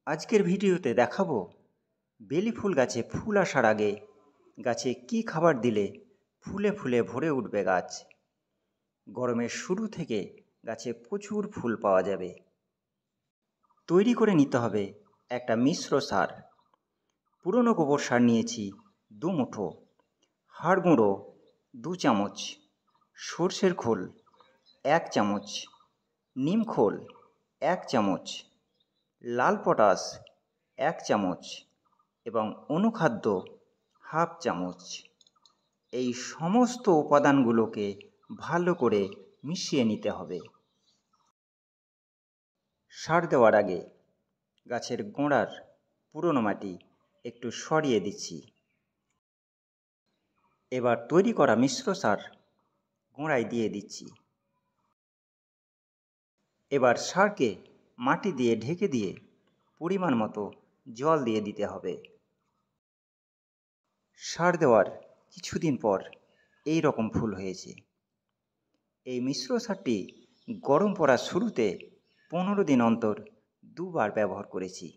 আজকের ভিডিওতে দেখাবো বেলি ফুল গাছে ফুল আসার আগে গাছে কি খাবার দিলে ফুলে ফুলে ভরে উঠবে গাছ। গরমের শুরু থেকে গাছে প্রচুর ফুল পাওয়া যাবে। তৈরি করে নিতে হবে একটা মিশ্র সার। পুরনো গোবর সার নিয়েছি 2 মুঠো, হাড় গুঁড়ো 2 চামচ, সর্ষের খোল 1 চামচ, নিম খোল 1 চামচ, লাল পটাশ 1 চামচ এবং অনুখাদ্য হাফ চামচ। এই সমস্ত উপাদানগুলোকে ভালো করে মিশিয়ে নিতে হবে। সার দেওয়ার আগে গাছের গোড়ার পুরনো মাটি একটু সরিয়ে দিচ্ছি। এবার তৈরি করা মিশ্র সার গোড়ায় দিয়ে দিচ্ছি। এবার সারকে মাটি দিয়ে ঢেকে দিয়ে পরিমাণ মতো জল দিয়ে দিতে হবে। সার দেওয়ার কিছুদিন পর এই রকম ফুল হয়েছে। এই মিশ্র সারটি গরম পড়ার শুরুতে 15 দিন অন্তর 2 বার ব্যবহার করেছি।